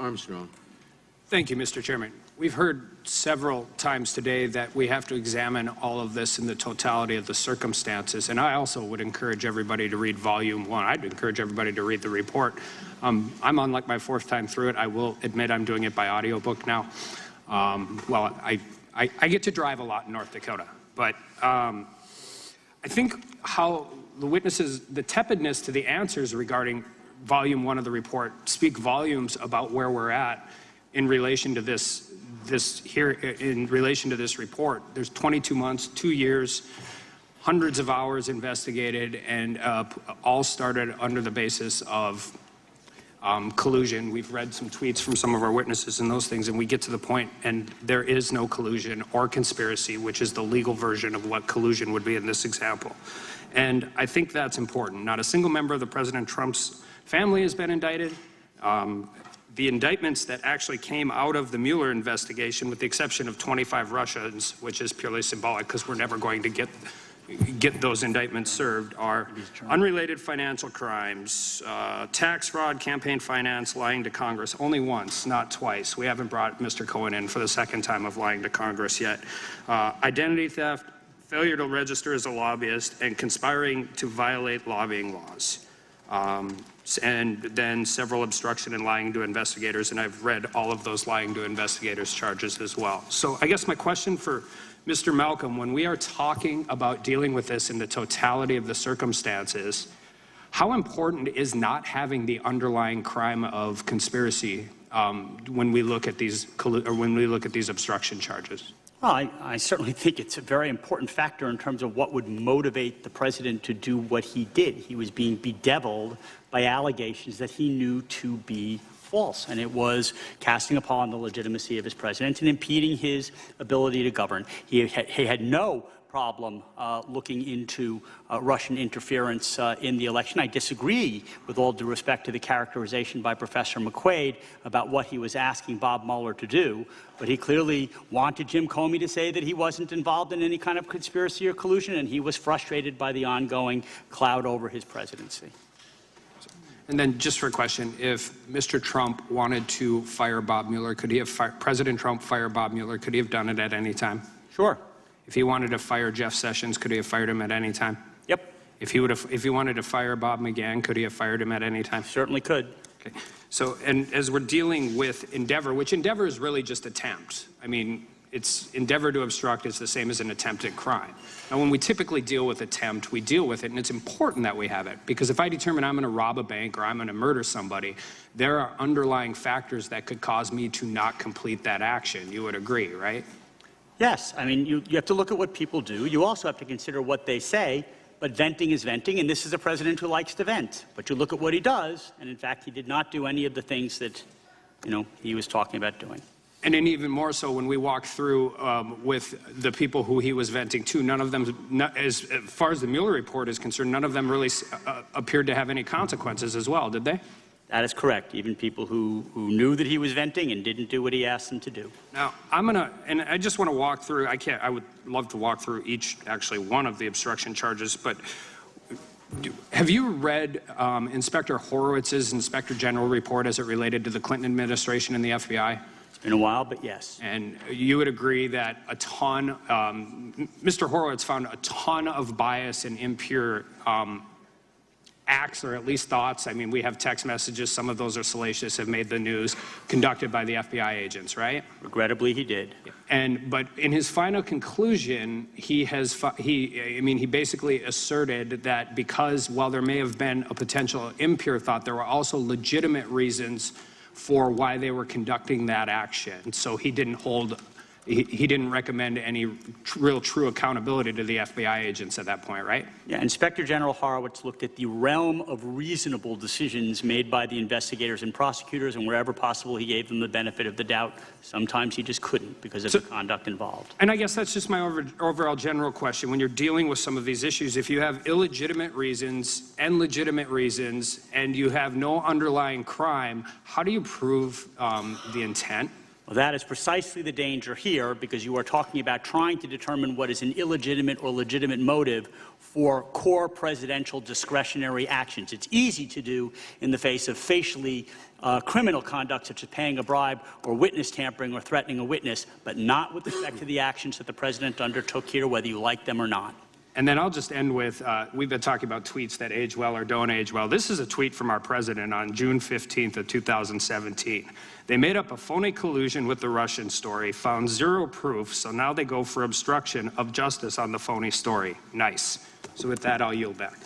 Armstrong. Thank you, Mr. Chairman. We've heard several times today that we have to examine all of this in the totality of the circumstances, and I also would encourage everybody to read Volume 1. I'd encourage everybody to read the report. I'm on like my fourth time through it. I will admit I'm doing it by audiobook now. Well, I get to drive a lot in North Dakota, but I think how the witnesses, the tepidness to the answers regarding Volume 1 of the report speak volumes about where we're at in relation to this report. There's 22 months, 2 years, hundreds of hours investigated, and all started under the basis of collusion. We've read some tweets from some of our witnesses and those things, and we get to the point, and there is no collusion or conspiracy, which is the legal version of what collusion would be in this example. And I think that's important. Not a single member of the President Trump's family has been indicted. The indictments that actually came out of the Mueller investigation, with the exception of 25 Russians, which is purely symbolic because we're never going to get those indictments served, are unrelated financial crimes, tax fraud, campaign finance, lying to Congress. Only once, not twice. We haven't brought Mr. Cohen in for the second time of lying to Congress yet. Identity theft, failure to register as a lobbyist, and conspiring to violate lobbying laws. And then several obstruction and lying to investigators, and I've read all of those lying to investigators charges as well. So I guess my question for Mr. Malcolm, when we are talking about dealing with this in the totality of the circumstances, how important is not having the underlying crime of conspiracy when we look at these obstruction charges? Well, I certainly think it's a very important factor in terms of what would motivate the president to do what he did. He was being bedeviled by allegations that he knew to be false, and it was casting upon the legitimacy of his president and impeding his ability to govern. He had no problem looking into Russian interference in the election. I disagree, with all due respect to the characterization by Professor McQuaid about what he was asking Bob Mueller to do, but he clearly wanted Jim Comey to say that he wasn't involved in any kind of conspiracy or collusion, and he was frustrated by the ongoing cloud over his presidency. And then just for a question, if Mr. Trump wanted to fire Bob Mueller, could he have President Trump fire Bob Mueller? Could he have done it at any time? Sure. If he wanted to fire Jeff Sessions, could he have fired him at any time? Yep. If he wanted to fire Bob McGahn, could he have fired him at any time? Certainly could. Okay. So, and as we're dealing with Endeavor, which Endeavor is really just attempt. I mean, it's endeavor to obstruct is the same as an attempted crime. Now, when we typically deal with attempt, we deal with it, and it's important that we have it, because if I determine I'm going to rob a bank or I'm going to murder somebody, there are underlying factors that could cause me to not complete that action. You would agree, right? Yes. I mean, you have to look at what people do. You also have to consider what they say, but venting is venting, and this is a president who likes to vent. But you look at what he does, and in fact, he did not do any of the things that, he was talking about doing. And then even more so when we walk through with the people who he was venting to, none of them, as far as the Mueller report is concerned, none of them really appeared to have any consequences as well, did they? That is correct. Even people who knew that he was venting and didn't do what he asked them to do. Now, and I just want to walk through, I would love to walk through actually one of the obstruction charges, but have you read Inspector Horowitz's Inspector General report as it related to the Clinton administration and the FBI? In a while, but yes. And you would agree that Mr. Horowitz found a ton of bias and impure acts, or at least thoughts. I mean, we have text messages, some of those are salacious, have made the news, conducted by the FBI agents, right? Regrettably, he did. But in his final conclusion, he basically asserted that because while there may have been a potential impure thought, there were also legitimate reasons for why they were conducting that action. So he didn't recommend any real true accountability to the FBI agents at that point, right? Yeah, Inspector General Horowitz looked at the realm of reasonable decisions made by the investigators and prosecutors, and wherever possible, he gave them the benefit of the doubt. Sometimes he just couldn't because of the conduct involved. And I guess that's just my overall general question. When you're dealing with some of these issues, if you have illegitimate reasons and legitimate reasons, and you have no underlying crime, how do you prove the intent? Well, that is precisely the danger here, because you are talking about trying to determine what is an illegitimate or legitimate motive for core presidential discretionary actions. It's easy to do in the face of facially criminal conduct, such as paying a bribe or witness tampering or threatening a witness, but not with respect to the actions that the president undertook here, whether you like them or not. And then I'll just end with, we've been talking about tweets that age well or don't age well. This is a tweet from our president on June 15th of 2017. They made up a phony collusion with the Russian story, found zero proof, so now they go for obstruction of justice on the phony story. Nice. So with that, I'll yield back.